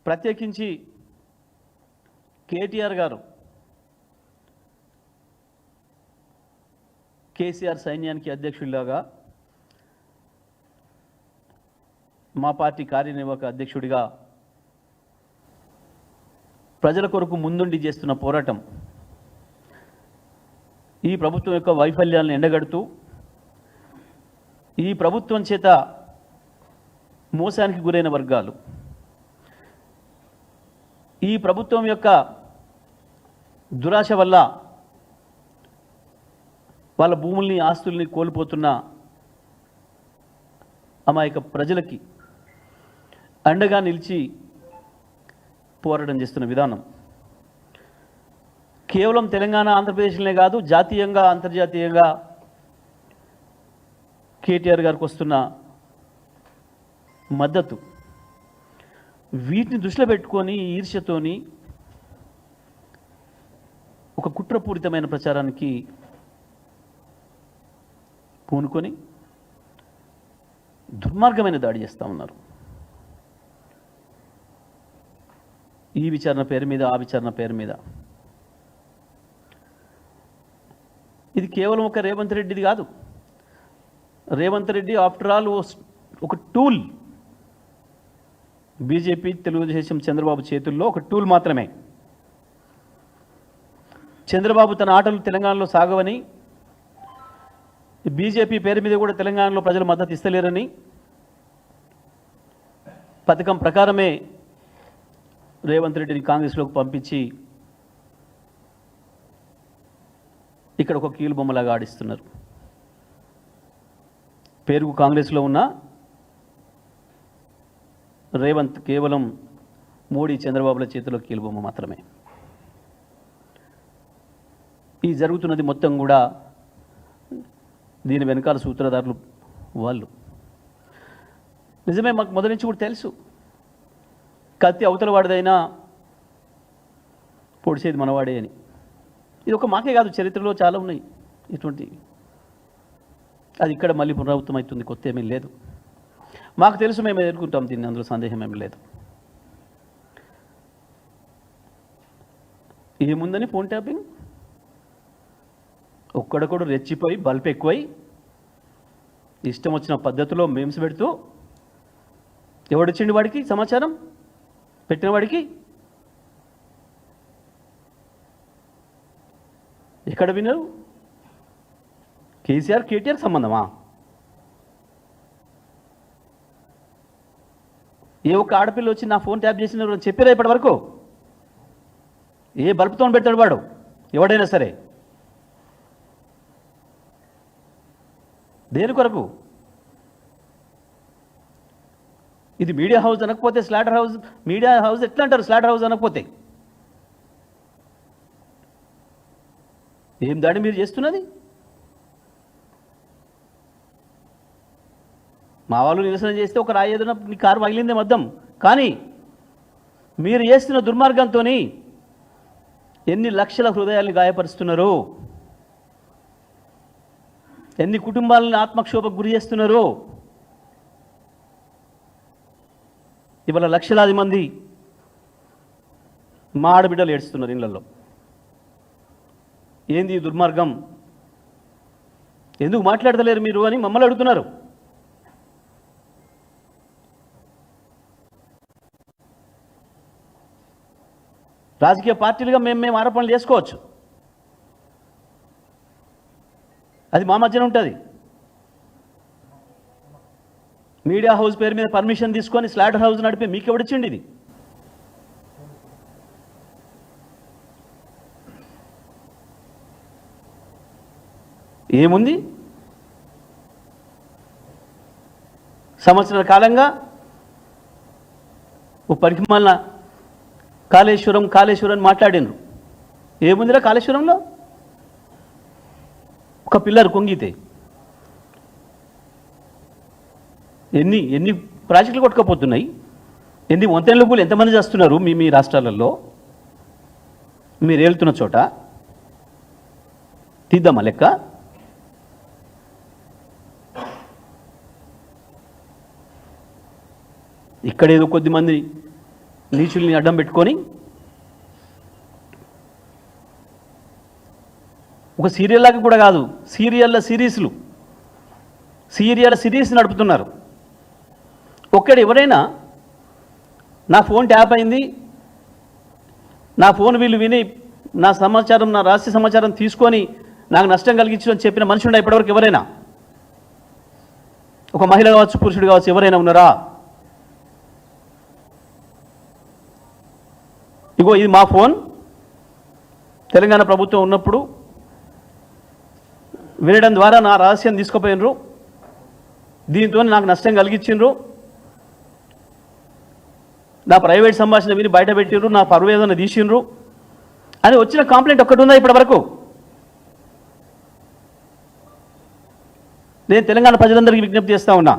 ప్రత్యేకించి కేటీఆర్ గారు కేసీఆర్ సైన్యానికి అధ్యక్షుడిలాగా మా పార్టీ కార్యనిర్వాహక అధ్యక్షుడిగా ప్రజల కొరకు ముందుండి చేస్తున్న పోరాటం ఈ ప్రభుత్వం యొక్క వైఫల్యాలను ఎండగడుతూ ఈ ప్రభుత్వం చేత మోసానికి గురైన వర్గాలు ఈ ప్రభుత్వం యొక్క దురాశ వల్ల వాళ్ళ భూముల్ని ఆస్తుల్ని కోల్పోతున్న అమాయక ప్రజలకి అండగా నిలిచి పోరాటం చేస్తున్న విధానం కేవలం తెలంగాణ ఆంధ్రప్రదేశ్లోనే కాదు, జాతీయంగా అంతర్జాతీయంగా కేటీఆర్ గారికి వస్తున్న మద్దతు, వీటిని దృష్టిలో పెట్టుకొని ఈర్ష్యతోని ఒక కుట్రపూరితమైన ప్రచారానికి పూనుకొని దుర్మార్గమైన దాడి చేస్తూ ఉన్నారు. ఈ విచారణ పేరు మీద, ఆ విచారణ పేరు మీద. ఇది కేవలం ఒక రేవంత్ రెడ్డిది కాదు. రేవంత్ రెడ్డి ఆఫ్టర్ ఆల్ ఒక టూల్, బీజేపీ, తెలుగుదేశం, చంద్రబాబు చేతుల్లో ఒక టూల్ మాత్రమే. చంద్రబాబు తన ఆటలు తెలంగాణలో సాగవని, బీజేపీ పేరు మీద కూడా తెలంగాణలో ప్రజలు మద్దతు ఇస్తలేరని, పథకం ప్రకారమే రేవంత్ రెడ్డిని కాంగ్రెస్లోకి పంపించి ఇక్కడ ఒక కీలుబొమ్మలాగా ఆడిస్తున్నారు. పేరుకు కాంగ్రెస్లో ఉన్న రేవంత్ కేవలం మోడీ, చంద్రబాబుల చేతిలో కీలుబొమ్మ మాత్రమే. ఈ జరుగుతున్నది మొత్తం కూడా దీని వెనకాల సూత్రధారులు వాళ్ళు. నిజమే, మాకు మొదటి నుంచి కూడా తెలుసు, కత్తి అవతల వాడిదైనా పొడిసేది మనవాడే అని. ఇది ఒక మాకే కాదు, చరిత్రలో చాలా ఉన్నాయి ఇటువంటి. అది ఇక్కడ మళ్ళీ పునరావృతం అవుతుంది, కొత్త ఏమీ లేదు. మాకు తెలుసు, మేము ఎదుర్కొంటాం దీన్ని, అందులో సందేహం ఏమీ లేదు. ఏముందని ఫోన్ ట్యాపింగ్, ఒక్కడొక్కడు రెచ్చిపోయి బల్బ్ ఎక్కువై ఇష్టం వచ్చిన పద్ధతిలో మేమ్స్ పెడుతూ, ఎవడొచ్చిండు వాడికి సమాచారం పెట్టిన వాడికి? ఎక్కడ విన్నారు? కేసీఆర్ కేటీఆర్ సంబంధమా? ఏ ఒక్క ఆడపిల్ల వచ్చి నా ఫోన్ ట్యాప్ చేసిన చెప్పారా ఇప్పటి వరకు? ఏ బల్బుతో పెడతాడు వాడు ఎవడైనా సరే? దేని కొరకు? ఇది మీడియా హౌస్ అనకపోతే స్లాటర్ హౌస్, మీడియా హౌస్ ఎట్లా అంటారు స్లాటర్ హౌస్ అనకపోతే? ఏం దాడి మీరు చేస్తున్నది? మా వాళ్ళు నిరసన చేస్తే ఒక రాయి ఏదైనా నీ కారు పగిలిందే మద్దం. కానీ మీరు చేస్తున్న దుర్మార్గంతో ఎన్ని లక్షల హృదయాల్ని గాయపరుస్తున్నారు, ఎన్ని కుటుంబాలను ఆత్మక్షోభకు గురి చేస్తున్నారు. ఇవాళ లక్షలాది మంది మా ఆడబిడ్డలు ఏడుస్తున్నారు ఇళ్లలో. ఏంది ఈ దుర్మార్గం, ఎందుకు మాట్లాడతలేరు మీరు అని మమ్మల్ని అడుగుతున్నారు. రాజకీయ పార్టీలుగా మేము ఆరోపణలు చేసుకోవచ్చు, అది మా మధ్యన ఉంటుంది. మీడియా హౌస్ పేరు మీద పర్మిషన్ తీసుకొని స్లాటర్ హౌస్ నడిపి మీకు ఎవడిచ్చిండి? ఇది ఏముంది? సంవత్సరాల కాలంగా ఓ పరిమాణ కాళేశ్వరం మాట్లాడినరు. ఏముందిరా కాళేశ్వరంలో? ఒక పిల్లర్ కొంగితే ఎన్ని ప్రాజెక్టులు కొట్టుకపోతున్నాయి, ఎన్ని వంతెనల పూలు ఎంతమంది చేస్తున్నారు మీ రాష్ట్రాలలో? మీరు వెళ్తున్న చోట తీద్దామా లెక్క? ఇక్కడేదో కొద్దిమంది నీచుల్ని అడ్డం పెట్టుకొని ఒక సీరియల్ లాగా కూడా కాదు, సీరియల్ సిరీస్ నడుపుతున్నారు. ఒక్కడు ఎవరైనా నా ఫోన్ ట్యాప్ అయింది, నా ఫోన్ వీళ్ళు విని నా సమాచారం, నా రహస్య సమాచారం తీసుకొని నాకు నష్టం కలిగించని చెప్పిన మనిషి ఉండే ఇప్పటివరకు ఎవరైనా? ఒక మహిళ కావచ్చు, పురుషుడు కావచ్చు, ఎవరైనా ఉన్నారా? ఇగో ఇది మా ఫోన్, తెలంగాణ ప్రభుత్వం ఉన్నప్పుడు వినడం ద్వారా నా రహస్యం తీసుకుపోయినరు, దీంతో నాకు నష్టం కలిగించిండ్రు, నా ప్రైవేట్ సంభాషణ విని బయట పెట్టిండ్రు, నా పరువు ఏదైనా తీసిండ్రు అని వచ్చిన కంప్లైంట్ ఒక్కటి ఉందా ఇప్పటి వరకు? నేను తెలంగాణ ప్రజలందరికీ విజ్ఞప్తి చేస్తా ఉన్నా,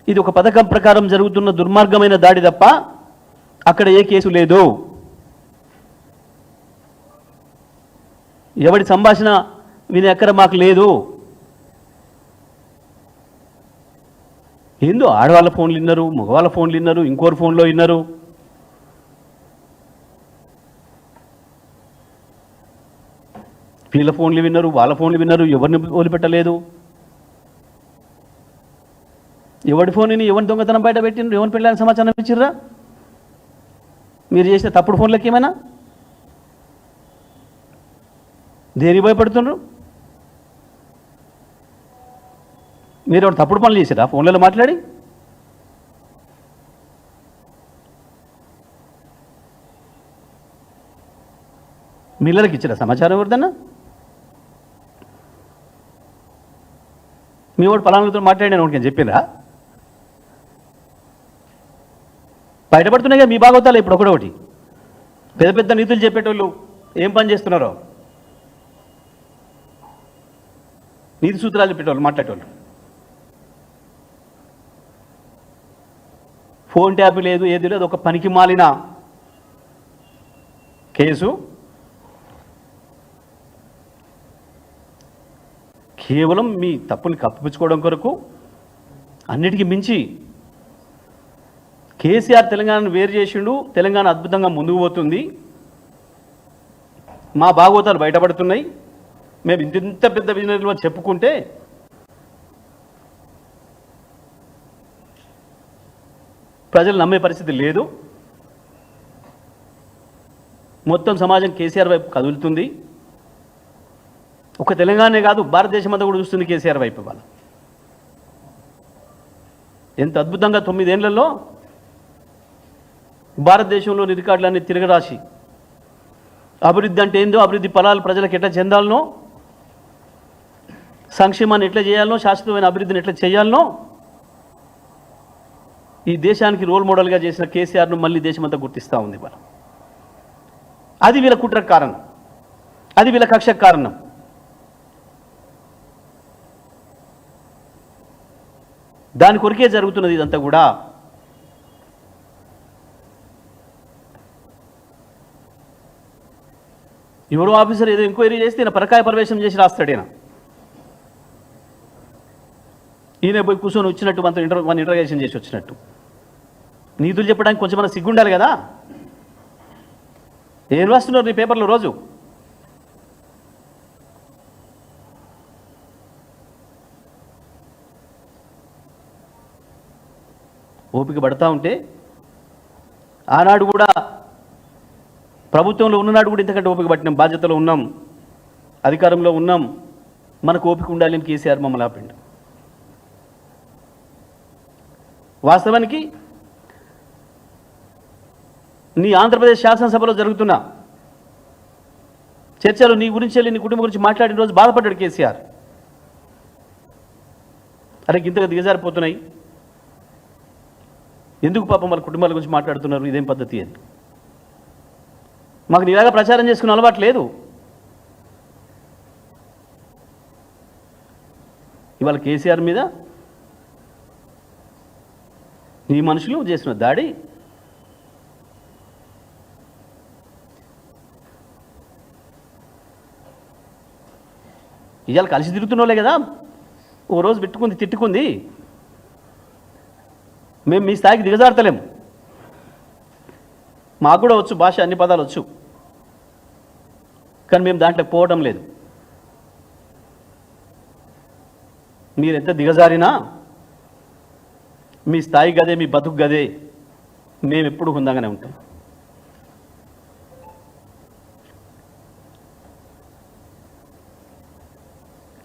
ఇది ఒక పథకం ప్రకారం జరుగుతున్న దుర్మార్గమైన దాడి తప్ప అక్కడ ఏ కేసు లేదు. ఎవడి సంభాషణ వినే అక్కడ మాకు లేదు. ఏందో ఆడవాళ్ళ ఫోన్లు విన్నారు, మగవాళ్ళ ఫోన్లు విన్నారు, ఇంకోరు ఫోన్లో విన్నారు. వీళ్ళ ఫోన్లు విన్నారు, వాళ్ళ ఫోన్లు విన్నారు, ఎవరిని వదిలిపెట్టలేదు. ఎవడి ఫోన్ని ఎవరి దొంగతనం బయట పెట్టినారు, ఎవరిని పెళ్ళని సమాచారం ఇచ్చిర్రా? మీరు చేసిన తప్పుడు ఫోన్లకి ఏమైనా దేనికి భయపడుతున్నారు? మీరు ఎవరు తప్పుడు పనులు చేసిరా ఫోన్లలో మాట్లాడి? మిల్లర్కి ఇచ్చిరా సమాచారం ఎవరిదన్నా? మీ వాడు పలానాతో మాట్లాడినా ఒకటి చెప్పినరా? బయటపడుతున్నాయిగా మీ భాగవతాలు ఇప్పుడు ఒకటి. పెద్ద పెద్ద నీతులు చెప్పేటోళ్ళు ఏం పని చేస్తున్నారో, నీతి సూత్రాలు చెప్పేటోళ్ళు మాట్లాడేటోళ్ళు. ఫోన్ ట్యాప్ లేదు, ఏది లేదు, ఒక పనికి మాలిన కేసు. కేవలం మీ తప్పుని కప్పిపుచ్చుకోవడం కొరకు. అన్నిటికీ మించి కేసీఆర్ తెలంగాణను వేరు చేసిండు, తెలంగాణ అద్భుతంగా ముందుకు పోతుంది, మా భాగవతాలు బయటపడుతున్నాయి, మేము ఇంత పెద్ద విజనరీలో చెప్పుకుంటే ప్రజలు నమ్మే పరిస్థితి లేదు. మొత్తం సమాజం కేసీఆర్ వైపు కదులుతుంది. ఒక తెలంగాణే కాదు, భారతదేశం అంతా కూడా చూస్తుంది కేసీఆర్ వైపు. వాళ్ళ ఎంత అద్భుతంగా 9 ఏళ్లలో భారతదేశంలోని రికార్డులన్నీ తిరగరాసి అభివృద్ధి అంటే ఏందో, అభివృద్ధి ఫలాలు ప్రజలకు ఎట్లా చెందాలనో, సంక్షేమాన్ని ఎట్లా చేయాలనో, శాశ్వతమైన అభివృద్ధిని ఎట్లా చేయాలనో ఈ దేశానికి రోల్ మోడల్గా చేసిన కేసీఆర్ను మళ్ళీ దేశమంతా గుర్తిస్తూ ఉంది. వాళ్ళు అది వీళ్ళ కుట్రకు కారణం, అది వీళ్ళ కక్షకు కారణం. దాని కొరికే జరుగుతున్నది ఇదంతా కూడా. ఎవరో ఆఫీసర్ ఏదో ఎంక్వైరీ చేస్తే ఈయన పరకాయ ప్రవేశం చేసి రాస్తాడు. ఈయన పోయి కూర్చొని వచ్చినట్టు మన ఇంటర్గేషన్ చేసి వచ్చినట్టు. నీతులు చెప్పడానికి కొంచెం మన సిగ్గుండాలి కదా. ఏం రాస్తున్నారు నీ పేపర్లో రోజు? ఓపిక పడతా ఉంటే ఆనాడు కూడా ప్రభుత్వంలో ఉన్ననాడు కూడా ఇంతకంటే ఓపిక పట్టినాం. బాధ్యతలో ఉన్నాం, అధికారంలో ఉన్నాం, మనకు ఓపిక ఉండాలి అని కేసీఆర్ మమ్మల్ని ఆపిండు. వాస్తవానికి నీ ఆంధ్రప్రదేశ్ శాసనసభలో జరుగుతున్న చర్చలు నీ గురించి వెళ్ళి నీ కుటుంబం గురించి మాట్లాడిన రోజు బాధపడ్డాడు కేసీఆర్. అరే ఇంతగా దిగజారిపోతున్నాయి, ఎందుకు పాపం వాళ్ళ కుటుంబాల గురించి మాట్లాడుతున్నారు, ఇదేం పద్ధతి అని. మాకు నీలాగా ప్రచారం చేసుకునే అలవాటు లేదు. ఇవాళ కేసీఆర్ మీద నీ మనుషులు చేసిన దాడి ఇవాళ కలిసి తిరుగుతున్నోలే కదా. ఓ రోజు తిట్టుకుంది, మేము మీ స్థాయికి దిగజారుతలేము. మాకు కూడా వచ్చు భాష, అన్ని పదాలు వచ్చు, కానీ మేము దాంట్లో పోవడం లేదు. మీరు ఎంత దిగజారినా మీ స్థాయి గదే, మీ బతుకు గదే, మేము ఎప్పుడు హుందాగానే ఉంటాం.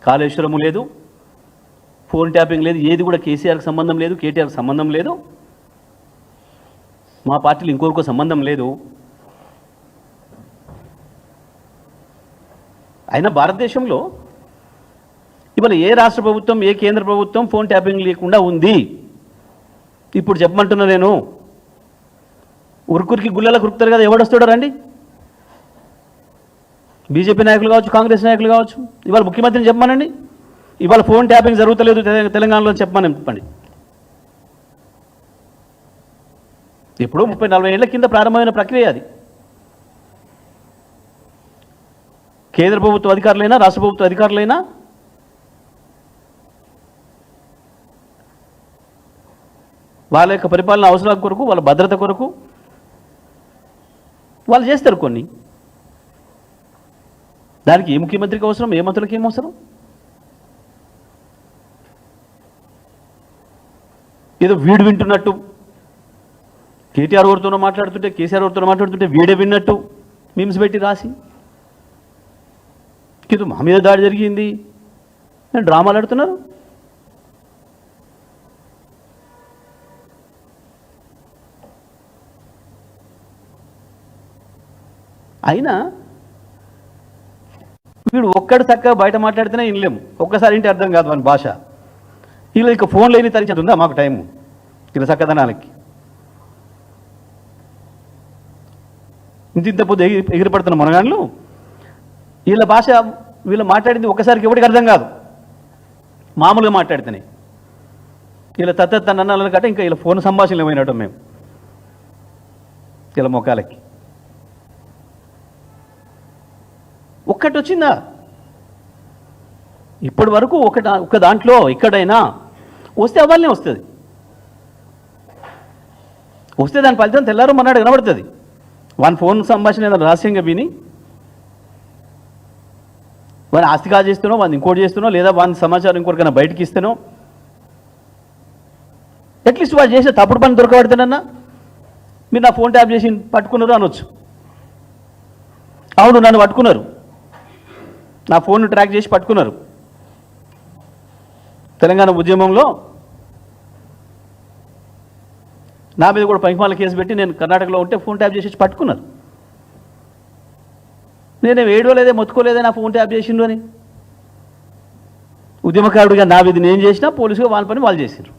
కాళేశ్వరము లేదు, ఫోన్ ట్యాపింగ్ లేదు, ఏది కూడా కేసీఆర్కి సంబంధం లేదు, కేటీఆర్కి సంబంధం లేదు, మా పార్టీలు ఇంకొకరికో సంబంధం లేదు. అయినా భారతదేశంలో ఇవాళ ఏ రాష్ట్ర ప్రభుత్వం, ఏ కేంద్ర ప్రభుత్వం ఫోన్ ట్యాపింగ్ లేకుండా ఉంది? ఇప్పుడు చెప్పమంటున్నా నేను. ఉరుకురికి గుళ్ళలకు ఉరుకుతారు కదా, ఎవడొస్తాడో రండి. బీజేపీ నాయకులు కావచ్చు, కాంగ్రెస్ నాయకులు కావచ్చు, ఇవాళ ముఖ్యమంత్రిని చెప్పమనండి, ఇవాళ ఫోన్ ట్యాపింగ్ జరుగుతలేదు తెలంగాణలో చెప్పమని. ఎప్పుడో 30-40 ఏళ్ల కింద ప్రారంభమైన ప్రక్రియ అది. కేంద్ర ప్రభుత్వ అధికారులైనా, రాష్ట్ర ప్రభుత్వ అధికారులైనా వాళ్ళ యొక్క పరిపాలన అవసరాల కొరకు, వాళ్ళ భద్రత కొరకు వాళ్ళు చేస్తారు కొన్ని. దానికి ఏ ముఖ్యమంత్రికి అవసరం, ఏ మంత్రులకి ఏం అవసరం? ఏదో వీడు వింటున్నట్టు, కేటీఆర్ ఎవరితోనో మాట్లాడుతుంటే, కేసీఆర్ ఎవరితోనో మాట్లాడుతుంటే వీడే విన్నట్టు మీమ్స్ పెట్టి రాసి, ఇది మా మీద దాడి జరిగింది అని డ్రామాలు ఆడుతున్నారు. అయినా వీడు ఒక్కడు చక్కగా బయట మాట్లాడితేనే వినలేము, ఒక్కసారి ఇంటి అర్థం కాదు మన భాష. వీళ్ళు ఇక ఫోన్ లేని తరించేది ఉందా మాకు టైము ఇలా చక్కదనాలకి? ఇంత పొద్దు ఎగిరిపడుతున్న మనగాళ్ళు వీళ్ళ భాష, వీళ్ళు మాట్లాడింది ఒక్కసారికి ఎవరికి అర్థం కాదు, మామూలుగా మాట్లాడితేనే. వీళ్ళ తన్నల కంటే ఇంకా వీళ్ళ ఫోన్ సంభాషణలు ఏమైనట్టు మేము వీళ్ళ మొఖాలకి. ఒక్కటి వచ్చిందా ఇప్పటి వరకు? ఒక దాంట్లో ఎక్కడైనా వస్తే అవ్వాలనే వస్తుంది. వస్తే దాని ఫలితం తెల్లారో మన్నాడు కనబడుతుంది. వాని ఫోన్ సంభాషణ ఏదైనా రహస్యంగా విని వాని ఆస్తి కాజు చేస్తున్నావు, వాడిని ఇంకోటి చేస్తున్నావు, లేదా వాని సమాచారం ఇంకోటికైనా బయటకి ఇస్తానో, అట్లీస్ట్ వాడు చేసే తప్పుడు పని దొరకబడితేనన్నా మీరు నా ఫోన్ ట్యాప్ చేసి పట్టుకున్నారు అనొచ్చు. అవును, నన్ను పట్టుకున్నారు, నా ఫోన్ ట్రాక్ చేసి పట్టుకున్నారు. తెలంగాణ ఉద్యమంలో నా మీద కూడా పైమాల కేసు పెట్టి నేను కర్ణాటకలో ఉంటే ఫోన్ ట్యాప్ చేసి పట్టుకున్నారు. నేనేం ఏడవలేదే, మొత్తుకోలేదే నా ఫోన్ ట్యాప్ చేసిండు అని. ఉద్యమకారుడిగా నా విధి నేను చేసినా, పోలీసుగా వాళ్ళ పని వాళ్ళు చేశారు.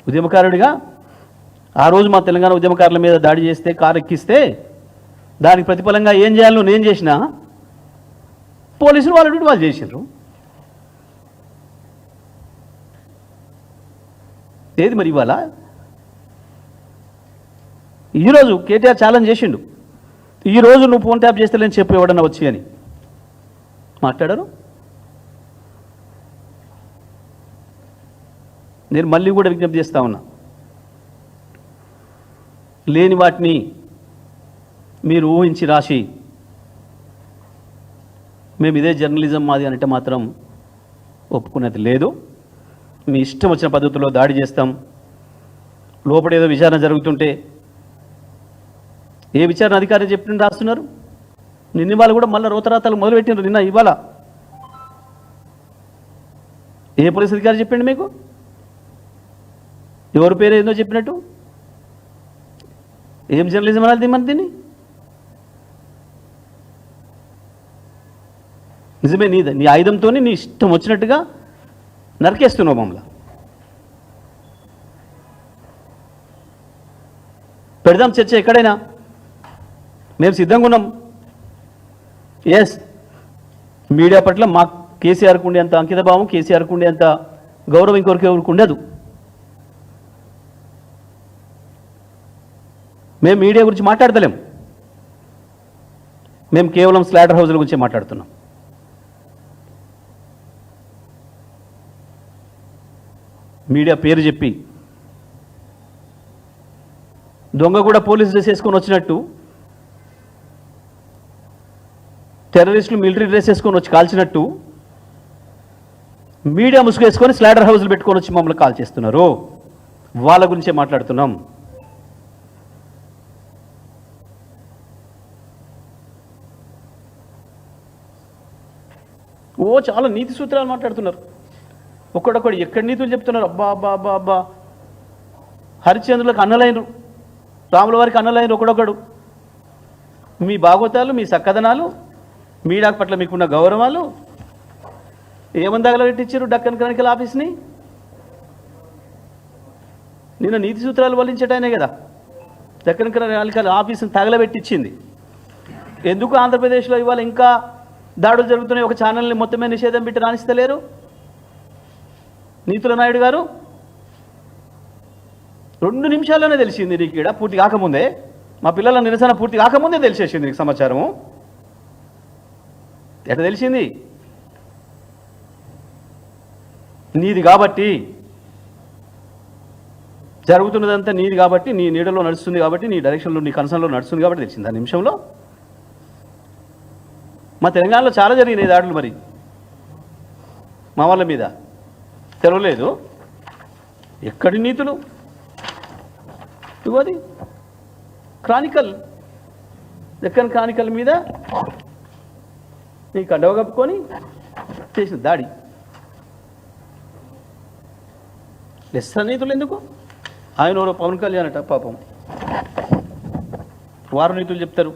ఉద్యమకారుడిగా ఆ రోజు మా తెలంగాణ ఉద్యమకారుల మీద దాడి చేస్తే, కారు ఎక్కిస్తే దానికి ప్రతిఫలంగా ఏం చేయాలో నేను చేసినా, పోలీసులు వాళ్ళ డ్యూటీ వాళ్ళు చేశారు. ఏది మరి ఇవాళ? ఈరోజు కేటీఆర్ ఛాలెంజ్ చేసిండు, ఈరోజు నువ్వు ఫోన్ ట్యాప్ చేస్తలేని చెప్పు ఎవడన్నా వచ్చి అని మాట్లాడారు. నేను మళ్ళీ కూడా విజ్ఞప్తి చేస్తా ఉన్నా, లేని వాటిని మీరు ఊహించి రాసి మేము ఇదే జర్నలిజం మాది అంటే మాత్రం ఒప్పుకునేది లేదు. మీ ఇష్టం వచ్చిన పద్ధతిలో దాడి చేస్తాం. లోపల ఏదో విచారణ జరుగుతుంటే ఏ విచారణ అధికారి చెప్పిన రాస్తున్నారు. నిన్న వాళ్ళు కూడా మళ్ళీ రోతరాతలు మొదలుపెట్టినారు. నిన్న ఇవాళ ఏ పోలీస్ అధికారి చెప్పిండు మీకు? ఎవరి పేరు ఏందో చెప్పినట్టు? ఏం జర్నలిజం అనాలి మన దీన్ని? నిజమే, నీ ఆయుధంతో నీ ఇష్టం వచ్చినట్టుగా నరికేస్తున్నావు మమ్మల్ని. పెడదాం చర్చ ఎక్కడైనా, మేము సిద్ధంగా ఉన్నాం. ఎస్, మీడియా పట్ల మా కేసీఆర్కు ఉండే అంత అంకిత భావం, కేసీఆర్కు ఉండే అంత గౌరవం ఇంకొకరికి ఉండదు. మేము మీడియా గురించి మాట్లాడతలేం, మేము కేవలం స్లాటర్ హౌస్ల గురించి మాట్లాడుతున్నాం. మీడియా పేరు చెప్పి దొంగ కూడా పోలీస్ డ్రెస్ వేసుకొని వచ్చినట్టు టెర్రరిస్టులు మిలిటరీ డ్రెస్ వేసుకొని వచ్చి కాల్చినట్టు మీడియా ముసుగేసుకొని స్లాడర్ హౌస్లు పెట్టుకొని వచ్చి మమ్మల్ని కాల్ చేస్తున్నారు. వాళ్ళ గురించే మాట్లాడుతున్నాం. చాలా నీతి సూత్రాలు మాట్లాడుతున్నారు. ఒక్కడొక్కడు ఎక్కడ నీతులు చెప్తున్నారు. అబ్బా అబ్బా అబ్బా అబ్బా. హరిశ్చంద్రులకు అన్నలైనరు, రాముల వారికి అన్నలైనరు ఒకడొక్కడు. మీ భాగవతాలు, మీ సక్కదనాలు, మీడియా పట్ల మీకున్న గౌరవాలు ఏమని తగలబెట్టించారు డక్కన్ క్రానికల్ ఆఫీస్ని? నిన్న నీతి సూత్రాలు వల్లించటానే కదా డక్కన్ క్రానికల్ ఆఫీస్ని తగలబెట్టించింది. ఎందుకు ఆంధ్రప్రదేశ్లో ఇవాళ ఇంకా దాడులు జరుగుతున్నాయి? ఒక ఛానల్ని మొత్తమే నిషేధం పెట్టి రాణిస్తలేరు నీతుల నాయుడు గారు. 2 నిమిషాల్లోనే తెలిసింది నీకు. ఇక్కడ పూర్తి కాకముందే, మా పిల్లల నిరసన పూర్తి కాకముందే తెలిసేసింది నీకు సమాచారము. ఎట్లా తెలిసింది? నీది కాబట్టి, జరుగుతున్నదంతా నీది కాబట్టి, నీ నీడలో నడుస్తుంది కాబట్టి, నీ డైరెక్షన్లో, నీ కన్సర్న్లో నడుస్తుంది కాబట్టి తెలిసింది ఆ నిమిషంలో. మా తెలంగాణలో చాలా జరిగినాయి దాడులు, మరి మా వాళ్ళ మీద తెలవలేదు. ఎక్కడి నీతులు? ఇగోది క్రానికల్, డెక్కన్ క్రానికల్ మీద నీ కండవ కప్పుకొని చేసిన దాడి. లెస్స నీతులు ఎందుకు? ఆయన ఎవరో పవన్ కళ్యాణ్ అట, పాపం వారు నీతులు చెప్తారు.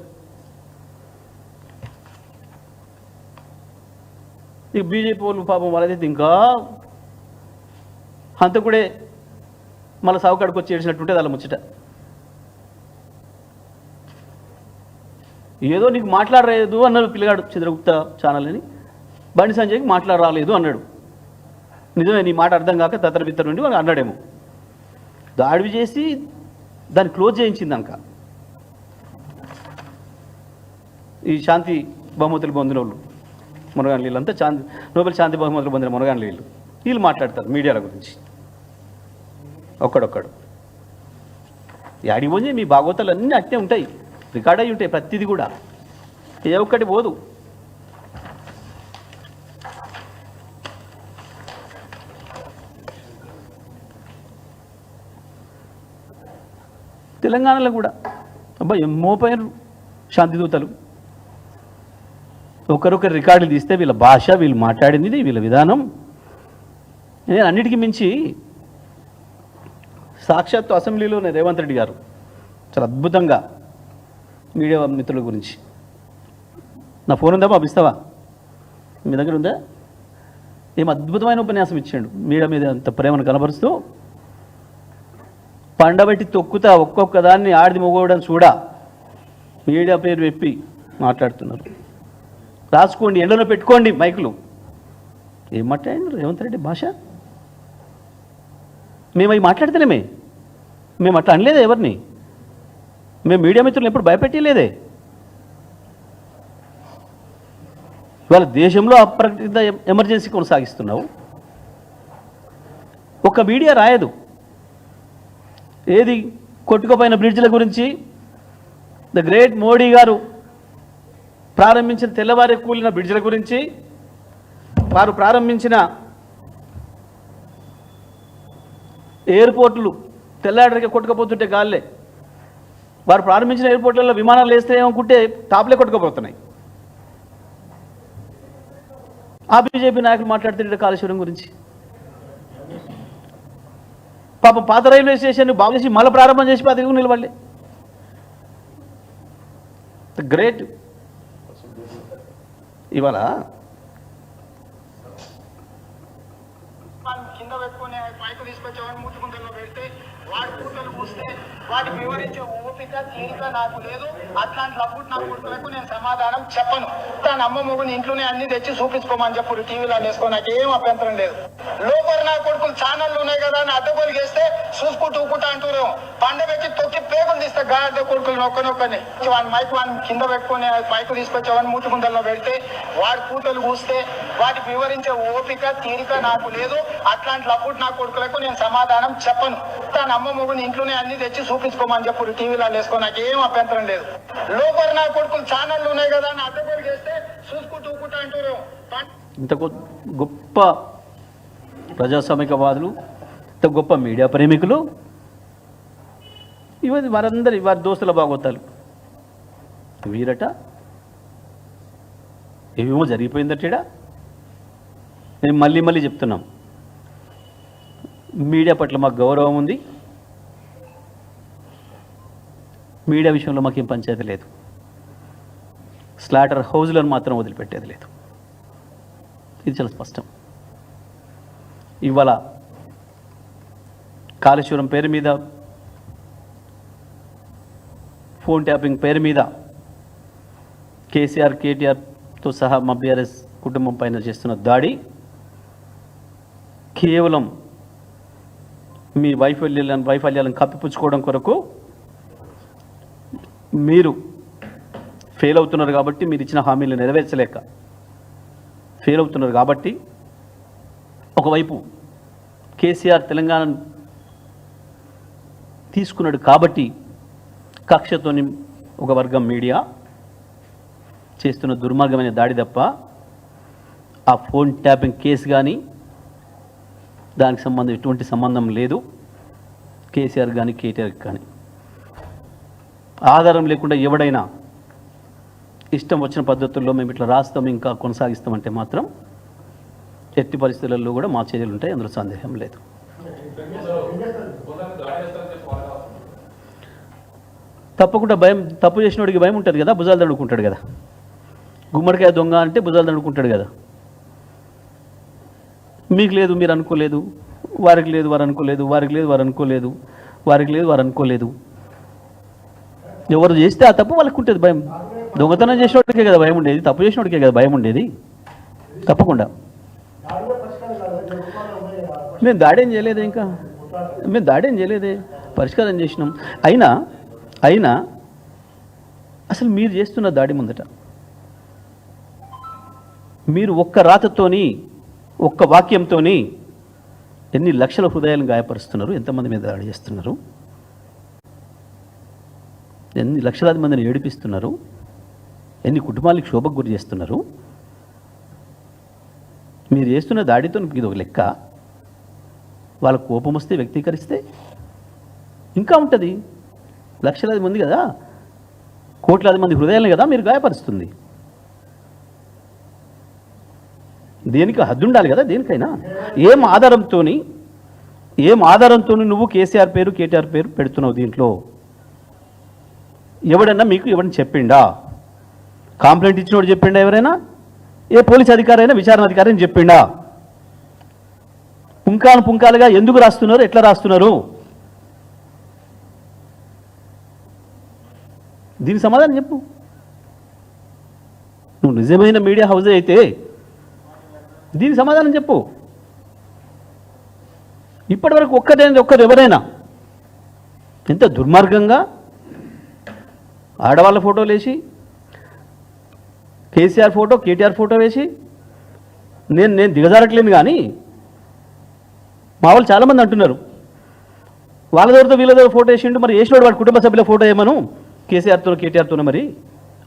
ఇక బీజేపీ వాళ్ళు పాపం వాళ్ళదైతే ఇంకా హంతకుడే మళ్ళీ సావుకాడికి వచ్చి ఏడ్చినట్టుంటే వాళ్ళ ముచ్చట. ఏదో నీకు మాట్లాడలేదు అన్నాడు పిల్లగాడు చంద్రగుప్త ఛానల్ అని. బండి సంజయ్కి మాట్లాడరాలేదు అన్నాడు. నిజమే, నీ మాట అర్థం కాక తత్తరబిత్తర నుండి వాళ్ళు అన్నాడేమో. దాడి చేసి దాన్ని క్లోజ్ చేయించింది అంక. ఈ శాంతి బహుమతులు పొందిన వాళ్ళు మునగాన్ వీళ్ళంతా నోబెల్ శాంతి బహుమతులు పొందిన మునగాన్ వీళ్ళు మాట్లాడతారు మీడియాల గురించి ఒక్కడొక్కడు. యాడిపోయి మీ భాగవతాలు అన్నీ అట్టే ఉంటాయి, రికార్డ్ అయి ఉంటాయి ప్రతిదీ కూడా, ఏ ఒక్కటి పోదు. తెలంగాణలో కూడా అబ్బా మోపోయారు శాంతిదూతలు. ఒకరొకరు రికార్డులు తీస్తే వీళ్ళ భాష, వీళ్ళు మాట్లాడింది, వీళ్ళ విధానం. నేను అన్నిటికీ మించి సాక్షాత్తు అసెంబ్లీలోనే రేవంత్ రెడ్డి గారు చాలా అద్భుతంగా మీడియా మిత్రుల గురించి, నా ఫోన్ ఉందా పంపిస్తావా, మీ దగ్గర ఉందా, ఏం అద్భుతమైన ఉపన్యాసం ఇచ్చాడు. మీడియా మీద అంత ప్రేమను కనబరుస్తూ పండబెట్టి తొక్కుతా ఒక్కొక్క దాన్ని ఆడిది మొగోవడం చూడా మీడియా పేరు చెప్పి మాట్లాడుతున్నారు. రాసుకోండి, ఎండలో పెట్టుకోండి మైకులు. ఏం మాట్లాడినారు రేవంత్ రెడ్డి భాష? మేము అవి మాట్లాడితేనేమే, మేము అట్లా అనలేదే ఎవరిని. మేము మీడియా మిత్రులు ఎప్పుడు భయపెట్టలేదే. ఇవాళ దేశంలో అప్రకటిత ఎమర్జెన్సీ కొనసాగిస్తున్నావు. ఒక మీడియా రాయదు. ఏది కొట్టుకుపోయిన బ్రిడ్జ్ల గురించి ద గ్రేట్ మోడీ గారు ప్రారంభించిన తెల్లవారే కూలిన బ్రిడ్జ్ల గురించి, వారు ప్రారంభించిన ఎయిర్పోర్టులు తెల్లాడరికి కొట్టుకపోతుంటే గాల్లే, వారు ప్రారంభించిన ఎయిర్పోర్ట్లలో విమానాలు వేస్తే ఏమనుకుంటే టాప్లే కొట్టుకుపోతున్నాయి. ఆ బీజేపీ నాయకులు మాట్లాడుతుంటే కాళేశ్వరం గురించి. పాపం పాత రైల్వే స్టేషన్ బాగు చేసి మళ్ళీ ప్రారంభం చేసి పదిగా నిలబడలే. గ్రేట్. ఇవాళ కింద పెట్టుకుని పైకి తీసుకొచ్చేవాడిని మూతి గుంతల్లో పెడితే వాడి కూతలు పూస్తే వాటికి వివరించే ఓపిక తీరిక నాకు లేదు. అట్లాంటి లబ్బుట్ నా కొడుకులకు నేను సమాధానం చెప్పను. తన అమ్మ మొగుని ఇంట్లోనే అన్ని తెచ్చి చూపించుకోమని చెప్పు, టీవీలో వేసుకో, నాకు ఏం అభ్యంతరం లేదు. లోపల నా కొడుకులు ఛానళ్ళు ఉన్నాయి కదా అని అడ్డగోలు చేస్తే చూసుకుంటూ ఊకుంటా అంటూరు. పండబెట్టి తొక్కి పేగులు తీస్తే గాడ్డ కొడుకులు నొక్కనొక్కని వాని మైక్ వాని కింద పెట్టుకుని మైకు తీసుకొచ్చి వాడిని మూతి గుండల్లో పెడితే వాడి కూతలు కూస్తే వాటికి వివరించే ఓపిక తీరిక నాకు లేదు. అట్లాంటి లబ్బుట్ నా కొడుకులకు నేను సమాధానం చెప్పను. తన అమ్మ మొగుని ఇంట్లోనే అన్ని తెచ్చి చూపించుకోమని చెప్పు, టీవీలో వేసుకో, నాకు ఏం అభ్యంతరం లేదు. లోపల నా కొడుకులు ఛానళ్ళు ఉన్నాయి కదా అని అడ్డగోలు చేస్తే చూసుకుంటూ ఊకుంటా అంటూరు. ఇంత గొప్ప ప్రజాస్వామికవాదులు, ఇంత గొప్ప మీడియా ప్రేమికులు, ఇవన్నీ వారి దోస్తుల భాగవతాలు. వీరట ఏమేమో జరిగిపోయిందట. మేము మళ్ళీ చెప్తున్నాం, మీడియా పట్ల మాకు గౌరవం ఉంది. మీడియా విషయంలో మాకేం పంచాయతీ లేదు. స్లాటర్ హౌజ్లను మాత్రం వదిలిపెట్టేది లేదు. ఇది చాలా స్పష్టం. ఇవాళ కాళేశ్వరం పేరు మీద, ఫోన్ ట్యాపింగ్ పేరు మీద కేసీఆర్ కేటీఆర్తో సహా మా బీఆర్ఎస్ కుటుంబం పైన చేస్తున్న దాడి కేవలం మీ వైఫల్యాలను కప్పిపుచ్చుకోవడం కొరకు మీరు ఫెయిల్ అవుతున్నారు కాబట్టి, మీరు ఇచ్చిన హామీలు నెరవేర్చలేక ఫెయిల్ అవుతున్నారు కాబట్టి, ఒకవైపు కేసీఆర్ తెలంగాణ తీసుకున్నాడు కాబట్టి కక్షతోని ఒక వర్గం మీడియా చేస్తున్న దుర్మార్గమైన దాడి తప్ప ఆ ఫోన్ ట్యాపింగ్ కేసు కానీ దానికి ఎటువంటి సంబంధం లేదు కేసీఆర్ కానీ కేటీఆర్ కానీ. ఆధారం లేకుండా ఎవడైనా ఇష్టం వచ్చిన పద్ధతుల్లో మేము ఇట్లా రాస్తాం ఇంకా కొనసాగిస్తామంటే మాత్రం ఎట్టి పరిస్థితులలో కూడా మా చర్యలు ఉంటాయి, అందులో సందేహం లేదు. తప్పకుండా తప్పు చేసినోడికి భయం ఉంటుంది కదా, భుజాలు దండుకుంటాడు కదా. గుమ్మడికాయ దొంగ అంటే భుజాలు దండుకుంటాడు కదా. మీకు లేదు మీరు అనుకోలేదు, వారికి లేదు వారు అనుకోలేదు, వారికి లేదు వారు అనుకోలేదు, వారికి లేదు వారు అనుకోలేదు. ఎవరు చేస్తే ఆ తప్పు వాళ్ళకు ఉంటుంది భయం. దొంగతనం చేసినోడికే కదా భయం ఉండేది, తప్పు చేసినోడికే కదా భయం ఉండేది. తప్పకుండా మేము దాడేం చేయలేదే, మేము దాడేం చేయలేదే, పరిష్కారం చేసినాం. అయినా అసలు మీరు చేస్తున్న దాడి ముందట మీరు ఒక్క రాతతోని, ఒక్క వాక్యంతోని ఎన్ని లక్షల హృదయాలను గాయపరుస్తున్నారు, ఎంతమంది మీద దాడి చేస్తున్నారు, ఎన్ని లక్షలాది మందిని ఏడిపిస్తున్నారు, ఎన్ని కుటుంబాలకు శోభకు గురి చేస్తున్నారు. మీరు చేస్తున్న దాడితో ఇది ఒక లెక్క. వాళ్ళ కోపం వస్తే వ్యక్తీకరిస్తే ఇంకా ఉంటుంది. లక్షలాది మంది కదా, కోట్లాది మంది హృదయాలను కదా మీరు గాయపరుస్తుంది. దేనికి హద్దు ఉండాలి కదా దేనికైనా. ఏం ఆధారంతో నువ్వు కేసీఆర్ పేరు కేటీఆర్ పేరు పెడుతున్నావు దీంట్లో? ఎవడన్నా మీకు ఎవరిని చెప్పిండా? కంప్లైంట్ ఇచ్చినోడు చెప్పిండా? ఎవరైనా ఏ పోలీస్ అధికారి అయినా విచారణ అధికారి అని చెప్పిండా? పుంకాలుగా ఎందుకు రాస్తున్నారు, ఎట్లా రాస్తున్నారు? దీనికి సమాధానం చెప్పు. నువ్వు నిజమైన మీడియా హౌజే అయితే దీనికి సమాధానం చెప్పు. ఇప్పటివరకు ఒక్కరు ఎవరైనా ఎంత దుర్మార్గంగా ఆడవాళ్ళ ఫోటోలు వేసి, కేసీఆర్ ఫోటో కేటీఆర్ ఫోటో వేసి, నేను దిగజారట్లేదు కానీ మా వాళ్ళు చాలామంది అంటున్నారు వాళ్ళ దగ్గరతో వీళ్ళ దగ్గర ఫోటో వేసిండు, మరి వేసినోడు వాడు కుటుంబ సభ్యుల ఫోటో ఏమను కేసీఆర్తో కేటీఆర్తోనే, మరి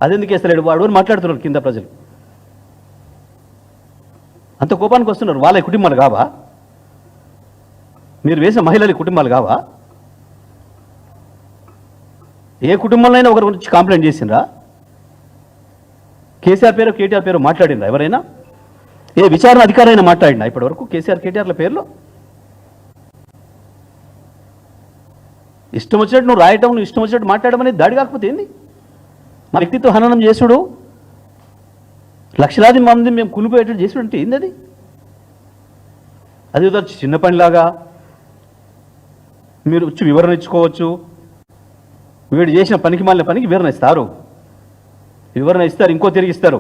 అదెందుకు వేస్తలేడు వాడు అని మాట్లాడుతున్నారు కింద ప్రజలు. అంత కోపానికి వస్తున్నారు. వాళ్ళ కుటుంబాలు కావా? మీరు వేసిన మహిళల కుటుంబాలు కావా? ఏ కుటుంబంలో అయినా ఒకరి గురించి కంప్లైంట్ చేసిండ్రా? కేసీఆర్ పేరు కేటీఆర్ పేరు మాట్లాడిండ్రా ఎవరైనా? ఏ విచారణ అధికారి అయినా మాట్లాడినా ఇప్పటివరకు కేసీఆర్ కేటీఆర్ల పేర్లో? ఇష్టం వచ్చినట్టు నువ్వు రాయటం, నువ్వు ఇష్టం వచ్చినట్టు మాట్లాడడం అనేది దాడి కాకపోతే ఏంది? మా వ్యక్తిత్వ హననం చేసుడు, లక్షలాది మంది మేము కులిపోయేటట్టు చేసుడు అంటే ఏంది? అది చిన్న పనిలాగా మీరు వచ్చి వివరణ ఇచ్చుకోవచ్చు, వీడు చేసిన పనికి మాలిన పనికి వివరణ ఇస్తారు, ఇంకో తిరిగిస్తారు.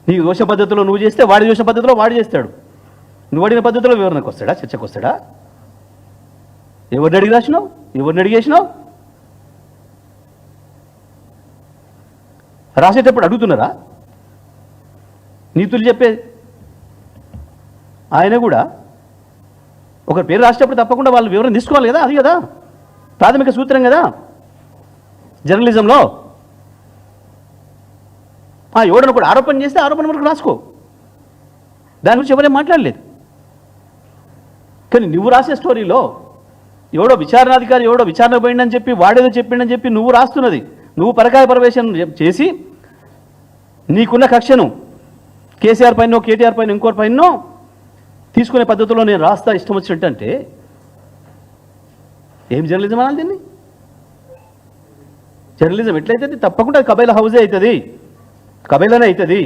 నీకు దోష పద్ధతిలో నువ్వు చేస్తే వాడి దోష పద్ధతిలో వాడు చేస్తాడు. నువ్వు అడిగిన పద్ధతిలో వివరణకు వస్తాడా, చర్చకు వస్తాడా? ఎవరిని అడిగి రాసినావు, ఎవరిని అడిగేసినావు? రాసేటప్పుడు అడుగుతున్నారా? నీతులు చెప్పే ఆయన కూడా ఒకరి పేరు రాసేటప్పుడు తప్పకుండా వాళ్ళు వివరణ తీసుకోవాలి కదా. అది కదా ప్రాథమిక సూత్రం కదా జర్నలిజంలో. ఎవడను కూడా ఆరోపణ చేస్తే ఆరోపణ వరకు రాసుకో, దాని గురించి ఎవరేం మాట్లాడలేదు. కానీ నువ్వు రాసే స్టోరీలో ఎవడో విచారణాధికారి ఎవడో విచారణ పోయిందని చెప్పి వాడేదో చెప్పిండని చెప్పి నువ్వు రాస్తున్నది, నువ్వు పరకాయ ప్రవేశం చేసి నీకున్న కక్షను కేసీఆర్ పైన కేటీఆర్ పైన ఇంకోటి పైన తీసుకునే పద్ధతిలో నేను రాస్తా ఇష్టం వచ్చినట్టు అంటే ఏం జర్నలిజం అనాలి దీన్ని? జర్నలిజం ఎట్లయితుంది? తప్పకుండా కబైలా హౌజే అవుతుంది, కబైలానే అవుతుంది.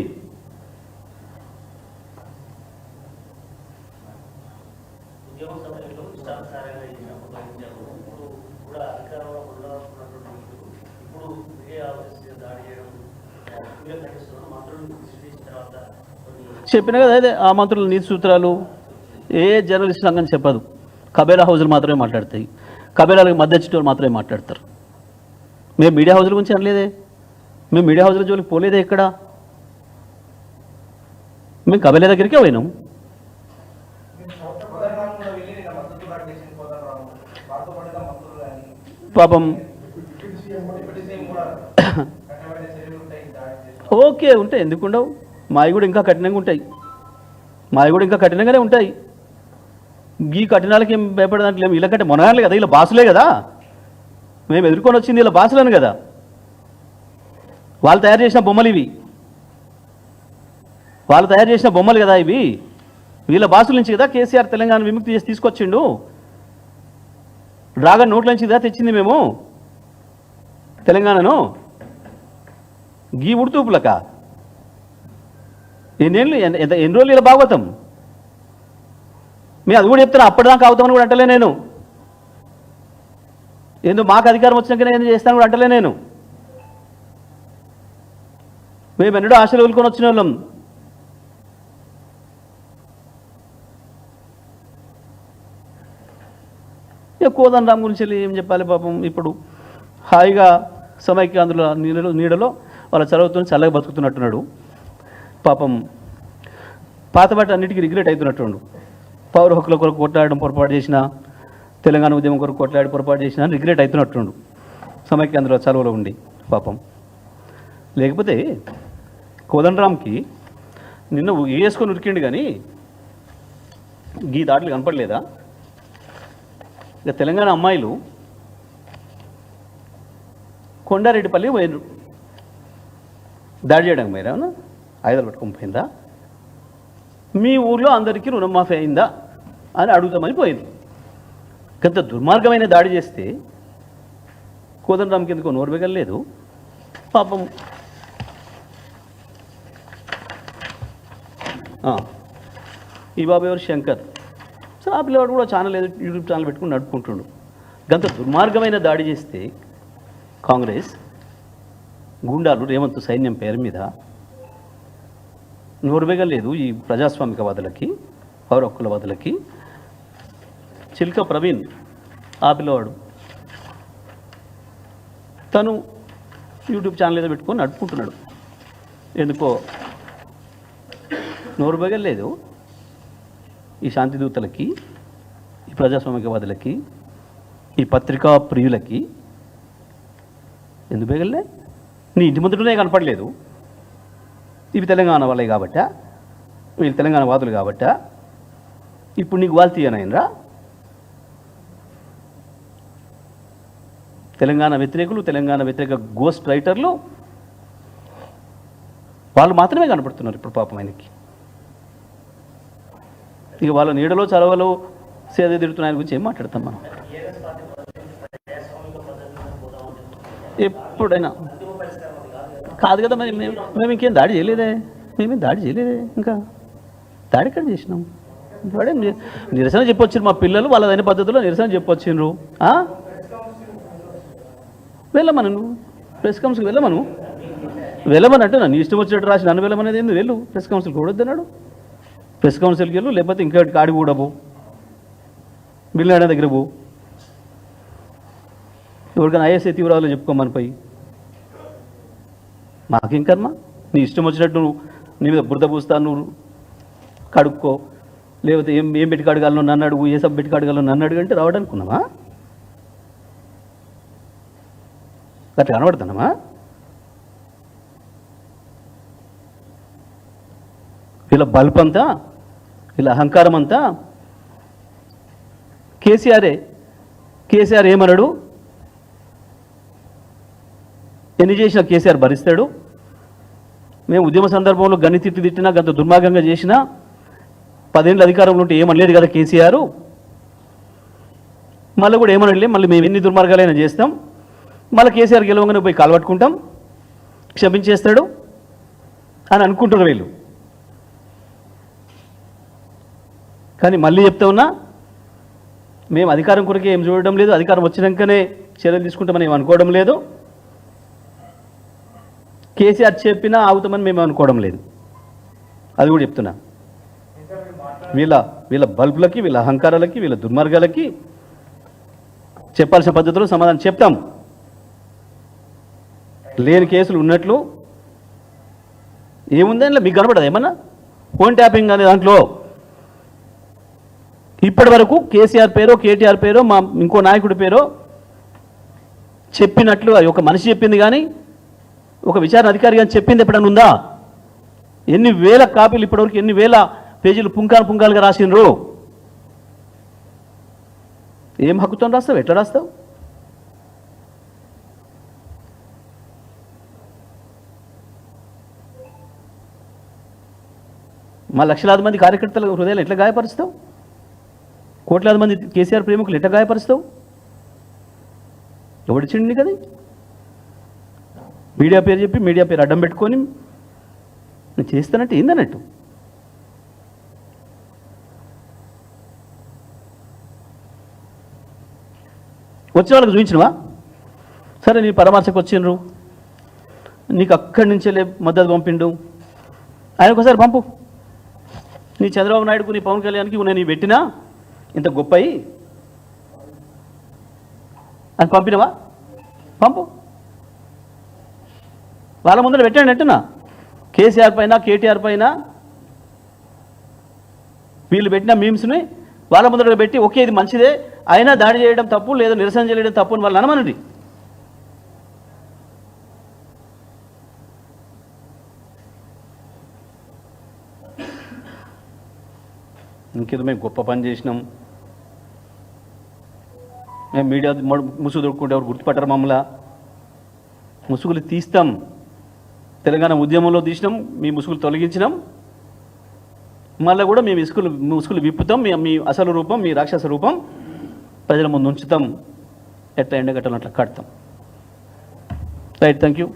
చెప్పిన కదా అదే ఆ మంత్రుల నీతి సూత్రాలు ఏ జర్నలిస్ట్ రంగం చెప్పదు. కబేలా హౌజులు మాత్రమే మాట్లాడతాయి, కబేలాలకు మద్దతు మాత్రమే మాట్లాడతారు. మేము మీడియా హౌజుల గురించి అనలేదే, మేము మీడియా హౌజుల జోలికి పోలేదే. ఎక్కడ మేము కబేలా దగ్గరికే పోయినాం. పాపం ఓకే ఉంటాయి, ఎందుకుండవు? మావి కూడా ఇంకా కఠినంగా ఉంటాయి, మావి కూడా ఇంకా కఠినంగానే ఉంటాయి. ఈ కఠినాలకి ఏం భయపడదాంట్లో వీళ్ళ కంటే మొనగాలే కదా, వీళ్ళ బాసులే కదా. మేము ఎదుర్కొని వచ్చింది వీళ్ళ బాసులను కదా. వాళ్ళు తయారు చేసిన బొమ్మలు ఇవి, వాళ్ళు తయారు చేసిన బొమ్మలు కదా ఇవి. వీళ్ళ బాసుల నుంచి కదా కేసీఆర్ తెలంగాణ విముక్తి చేసి తీసుకొచ్చిండు. డ్రాగన్ నోట్ల నుంచి కదా తెచ్చింది మేము తెలంగాణను. గీ ఉడుతూపులక ఎన్ని రోజులు ఇలా భాగవతం. మేము అది కూడా చెప్తున్నా, అప్పటిదాకా అవుతామని కూడా అంటలే నేను. ఎందుకు మాకు అధికారం వచ్చినాకనే ఏం చేస్తాను కూడా అంటలే నేను. మేము ఎన్నడూ ఆశలు వదులుకొని వచ్చిన వాళ్ళం. ఇక కోదండరామ్ గురించి ఏం చెప్పాలి పాపం. ఇప్పుడు హాయిగా సమైక్యాంధ్రుల నీడలో వాళ్ళ చదువుతున్న చల్లగా బతుకుతున్నట్టున్నాడు పాపం. పాతబట్ట అన్నిటికీ రిగ్రెట్ అవుతున్నట్టుండు. పౌర హక్కుల కొరకు కొట్లాడడం పొరపాటు చేసిన, తెలంగాణ ఉద్యమం కొరకు కొట్లాడి పొరపాటు చేసిన రిగ్రెట్ అవుతున్నట్టుండు సమైక్యాంధ్రుల చదువులో ఉండి పాపం. లేకపోతే కోదండరామ్కి నిన్న వేసుకొని ఉరికిండు కానీ గీ దాడులు కనపడలేదా? ఇక తెలంగాణ అమ్మాయిలు కొండారెడ్డిపల్లి పోయినరు దాడి చేయడానికి. మీరు ఏమన్నా ఆయుధాలు పట్టుకొని పోయిందా? మీ ఊర్లో అందరికీ రుణమాఫీ అయిందా అని అడుగుతామని పోయింది. కొంత దుర్మార్గమైన దాడి చేస్తే కోదండరామ్కి ఎందుకో నోరు మిగలలేదు పాపం. ఈ బాబు ఎవరు? శంకర్. సో ఆ పిల్లవాడు కూడా ఛానల్ ఏదో యూట్యూబ్ ఛానల్ పెట్టుకుని నడుపుకుంటుండు. గంత దుర్మార్గమైన దాడి చేస్తే కాంగ్రెస్ గుండాలు రేవంత్ సైన్యం పేరు మీద నోరుబెగలేదు ఈ ప్రజాస్వామికవాదులకి, పౌర హక్కులవాదులకి. చిల్క ప్రవీణ్ ఆ పిల్లవాడు తను యూట్యూబ్ ఛానల్ ఏదో పెట్టుకొని నడుపుకుంటున్నాడు. ఎందుకో నోరుబెగలేదు ఈ శాంతిదూతలకి, ఈ ప్రజాస్వామికవాదులకి, ఈ పత్రికా ప్రియులకి. ఎందుకు బెగలే? నీ ఇంటి ముందునే కనపడలేదు. ఇవి తెలంగాణ వాళ్ళే కాబట్టా, వీళ్ళు తెలంగాణ వాదులు కాబట్టా ఇప్పుడు నీకు వాళ్ళు తీయనైనరా? తెలంగాణ వ్యతిరేకులు, తెలంగాణ వ్యతిరేక గోస్ట్ రైటర్లు వాళ్ళు మాత్రమే కనపడుతున్నారు ఇప్పుడు పాపం ఆయనకి. ఇక వాళ్ళ నీడలో చలవలో సేద తిరుగుతున్న ఆయన గురించి ఏం మాట్లాడతాం మనం? ఎప్పుడైనా కాదు కదా. మరి మేము ఇంకేం దాడి చేయలేదే, మేమేం దాడి చేయలేదే. ఇంకా దాడి ఎక్కడ చేసినాం? వాడే నిరసన చెప్పొచ్చారు మా పిల్లలు, వాళ్ళదైన పద్ధతిలో నిరసన చెప్పొచ్చిండ్రు. వెళ్ళమను నువ్వు ప్రెస్ కౌన్సిల్కి వెళ్ళమని అంటే నన్ను ఇష్టం వచ్చినట్టు రాసి నన్ను వెళ్ళమనేది ఏంది? వెళ్ళు ప్రెస్ కౌన్సిల్కి కూడొద్దన్నాడు. ప్రెస్ కౌన్సిల్కి వెళ్ళు, లేకపోతే ఇంకోటి కాడికి కూడా పో, బిల్లాడ దగ్గర పో, ఎవరికైనా ఐఎస్ఐ తీవ్రవాళ్ళు చెప్పుకోమని పోయి. మాకేం కర్మ? నీ ఇష్టం వచ్చినట్టు నీ మీద బురద పూస్తా, నువ్వు కడుక్కో, లేకపోతే ఏం పెట్టి కడగాలను నన్ను అడుగు, ఏ సబ్ పెట్టి కడగాలను నన్ను అడుగు అంటే రావడానుకున్నావా? అట్లా కనబడుతున్నామా? వీళ్ళ బల్బ్ అంతా, వీళ్ళ అహంకారం అంతా కేసీఆర్ ఏమన్నాడు? ఎన్ని చేసినా కేసీఆర్ భరిస్తాడు. మేము ఉద్యమ సందర్భంలో గన్ని తిట్టినా, గంత దుర్మార్గంగా చేసినా 10 ఏళ్ళ అధికారంలో ఉంటే ఏమనలేదు కదా కేసీఆర్. మళ్ళీ కూడా ఏమనలే, మళ్ళీ మేము ఎన్ని దుర్మార్గాలైనా చేస్తాం, మళ్ళీ కేసీఆర్ గెలవగానే పోయి కాల్పట్టుకుంటాం, క్షమించేస్తాడు అని అనుకుంటున్నారు వీళ్ళు. కానీ మళ్ళీ చెప్తా ఉన్నా, మేము అధికారం కొరకే ఏం చూడడం లేదు, అధికారం వచ్చినాకనే చర్యలు తీసుకుంటామని ఏం అనుకోవడం లేదు, కేసీఆర్ చెప్పినా ఆగుతామని మేము అనుకోవడం లేదు. అది కూడా చెప్తున్నా. వీళ్ళ బల్బులకి, వీళ్ళ అహంకారాలకి, వీళ్ళ దుర్మార్గాలకి చెప్పాల్సిన పద్ధతిలో సమాధానం చెప్తాం. లేని కేసులు ఉన్నట్లు ఏముందని మీకు కనపడదు ఏమన్నా? ఫోన్ ట్యాపింగ్ అనే దాంట్లో ఇప్పటి వరకు కేసీఆర్ పేరో, కేటీఆర్ పేరో, మా ఇంకో నాయకుడి పేరో చెప్పినట్లు ఒక మనిషి చెప్పింది కానీ, ఒక విచారణ అధికారి కానీ చెప్పింది ఎప్పుడన్నా ఉందా? ఎన్ని వేల కాపీలు ఇప్పటివరకు, ఎన్ని వేల పేజీలు పుంకాలుగా రాసినరు? ఏం హక్కుతో రాస్తావు? ఎట్లా రాస్తావు? మా లక్షలాది మంది కార్యకర్తల హృదయాలు ఎట్లా గాయపరుస్తావు? కోట్లాది మంది కేసీఆర్ ప్రేమికులు ఎట్లా గాయపరుస్తావు? ఎవడిచ్చిండి కదా? మీడియా పేరు చెప్పి, మీడియా పేరు అడ్డం పెట్టుకొని నేను చేస్తానంటే ఏందన్నట్టు? వచ్చే వాళ్ళకి చూపించినవా? సరే, నీ పరామర్శకు వచ్చిండ్రు, నీకు అక్కడి నుంచే మద్దతు పంపిండు, ఆయన ఒకసారి పంపు. నీ చంద్రబాబు నాయుడుకు, నీ పవన్ కళ్యాణ్కి నేను పెట్టినా ఇంత గొప్పయి అని పంపినవా? పంపు. వాళ్ళ ముందర పెట్టండి అంటున్నా. కేసీఆర్ పైన, కేటీఆర్ పైన వీళ్ళు పెట్టిన మీమ్స్ని వాళ్ళ ముందర పెట్టి, ఓకే ఇది మంచిదే, అయినా దాడి చేయడం తప్పు, లేదా నిరసన చేయడం తప్పు అని వాళ్ళు అనమనండి. ఇంకేదో మేము గొప్ప పని చేసినాం, మేము మీడియా ముసుగు దొరుకుంటే ఎవరు గుర్తుపట్టరు మమ్మల్ని. ముసుగులు తీస్తాం. తెలంగాణ ఉద్యమంలో తీసినాం, మీ ముసుగులు తొలగించినాం, మళ్ళీ కూడా మేము ముసుగులు విప్పుతాం. మీ అసలు రూపం, మీ రాక్షస రూపం ప్రజల ముందు ఉంచుతాం. ఎట్లా ఎండగట్టాలని అట్లా కడతాం. Right, thank you.